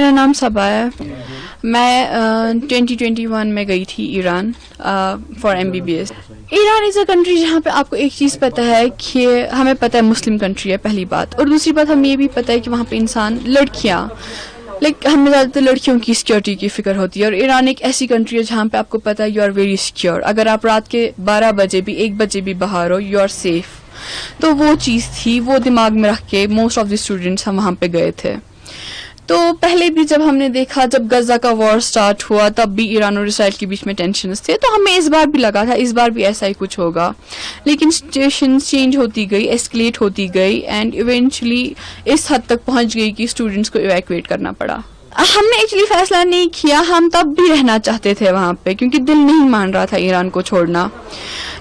میرا نام صبا ہے. میں 2021 میں گئی تھی Iran for MBBS. Iran is a country جہاں پہ آپ کو ایک چیز پتہ ہے کہ ہمیں پتہ ہے مسلم کنٹری ہے پہلی بات, اور دوسری بات ہمیں یہ بھی پتہ ہے کہ وہاں پہ انسان لڑکیاں ہمیں زیادہ تر لڑکیوں کی سیکورٹی کی فکر ہوتی ہے, اور ایران ایک ایسی کنٹری ہے جہاں پہ آپ کو پتہ ہے یو آر ویری سیکیور. اگر آپ رات کے 12 بجے بھی 1 بجے بھی باہر ہو یو آر سیف. تو وہ چیز تھی, وہ دماغ میں رکھ کے موسٹ آف دی اسٹوڈنٹس ہم وہاں پہ گئے تھے. تو پہلے بھی جب ہم نے دیکھا جب غزہ کا وار سٹارٹ ہوا تب بھی ایران اور اسرائیل کے بیچ میں ٹینشنز تھے, تو ہمیں اس بار بھی لگا تھا اس بار بھی ایسا ہی کچھ ہوگا, لیکن سچویشنز چینج ہوتی گئی, ایسکلیٹ ہوتی گئی, اینڈ ایونچولی اس حد تک پہنچ گئی کہ اسٹوڈنٹس کو ایویکویٹ کرنا پڑا. ہم نے ایکچولی فیصلہ نہیں کیا, ہم تب بھی رہنا چاہتے تھے وہاں پہ کیونکہ دل نہیں مان رہا تھا ایران کو چھوڑنا,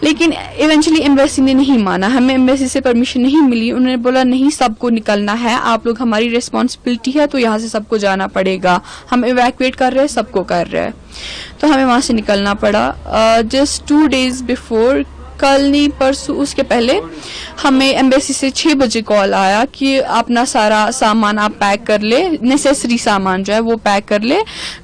لیکن ایونچولی ایمبیسی نے نہیں مانا, ہمیں ایمبیسی سے پرمیشن نہیں ملی. انہوں نے بولا نہیں سب کو نکلنا ہے, آپ لوگ ہماری ریسپانسبلٹی ہے تو یہاں سے سب کو جانا پڑے گا, ہم ایویکویٹ کر رہے ہیں سب کو کر رہے ہیں. تو ہمیں وہاں سے نکلنا پڑا. جسٹ 2 days بفور, کل نہیں پرسوں اس کے پہلے ہمیں ایمبیسی سے 6 بجے کال آیا کہ اپنا سارا سامان آپ پیک کر لے, نیسیسری سامان جو ہے وہ پیک کر لے,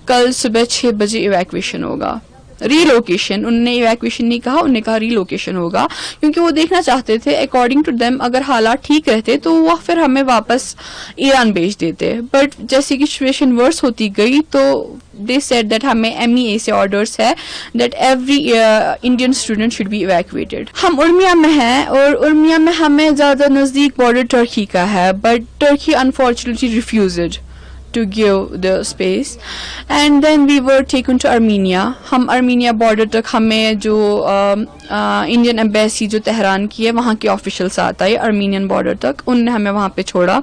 کل صبح 6 بجے ایویکویشن ہوگا. ریلوکیشن, انہوں نے ایویکویشن نہیں کہا, انہوں نے کہا ریلوکیشن ہوگا, کیونکہ وہ دیکھنا چاہتے تھے اکارڈنگ ٹو دیم اگر حالات ٹھیک رہتے تو وہ پھر ہمیں واپس ایران بھیج دیتے. بٹ جیسے کہ سچویشن ورس ہوتی گئی تو دے سیڈ دیٹ ہمیں MEA سے آرڈرس ہے that every Indian student should be evacuated. ہم ارمیا میں ہیں اور ارمیا میں ہمیں زیادہ نزدیک بارڈر ٹرکی کا ہے, bit tricky unfortunately refused to give the space, and then we were taken to Armenia. ہم ارمینیا بارڈر تک, ہمیں جو انڈین ایمبیسی جو تہران کی ہے وہاں کے آفیشلس آتا ہے ارمینین بارڈر تک, ان نے ہمیں وہاں پہ چھوڑا.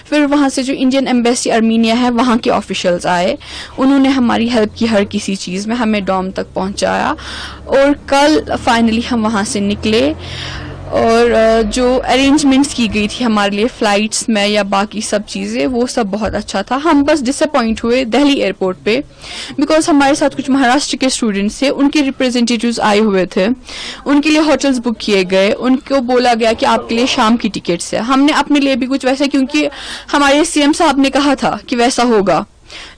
پھر وہاں سے جو انڈین ایمبیسی ارمینیا ہے وہاں کے آفیشلس آئے, انہوں نے ہماری ہیلپ کی ہر کسی چیز میں, ہمیں ڈوم تک پہنچایا, اور کل فائنلی ہم وہاں سے نکلے. اور جو ارینجمنٹس کی گئی تھی ہمارے لیے فلائٹس میں یا باقی سب چیزیں وہ سب بہت اچھا تھا. ہم بس ڈس اپوائنٹ ہوئے دہلی ایئرپورٹ پہ, بیکاز ہمارے ساتھ کچھ مہاراشٹر کے اسٹوڈنٹس تھے, ان کے ریپرزینٹیٹیوز آئے ہوئے تھے, ان کے لیے ہوٹلس بک کیے گئے, ان کو بولا گیا کہ آپ کے لیے شام کی ٹکٹس ہے. ہم نے اپنے لیے بھی کچھ ویسا, کیونکہ ہمارے CM صاحب نے کہا تھا کہ ویسا ہوگا,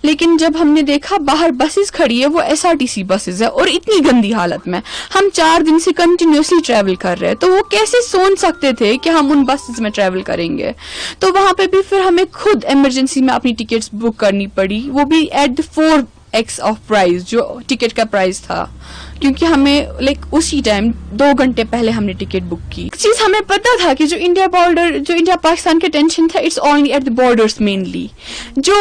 لیکن جب ہم نے دیکھا باہر بسز کھڑی ہے وہ SRTC بسز ہے, اور اتنی گندی حالت میں, ہم 4 دن سے کنٹینیوسلی ٹریول کر رہے ہیں, تو وہ کیسے سوچ سکتے تھے کہ ہم ان بسز میں ٹریول کریں گے. تو وہاں پہ بھی پھر ہمیں خود ایمرجنسی میں اپنی ٹکٹس بک کرنی پڑی, وہ بھی at the 4x of price جو ٹکٹ کا پرائز تھا, کیونکہ ہمیں اسی ٹائم 2 گھنٹے پہلے ہم نے ٹکٹ بک کی. چیز ہمیں پتا تھا کہ جو انڈیا پاکستان کے ٹینشن تھا it's only at the borders mainly. جو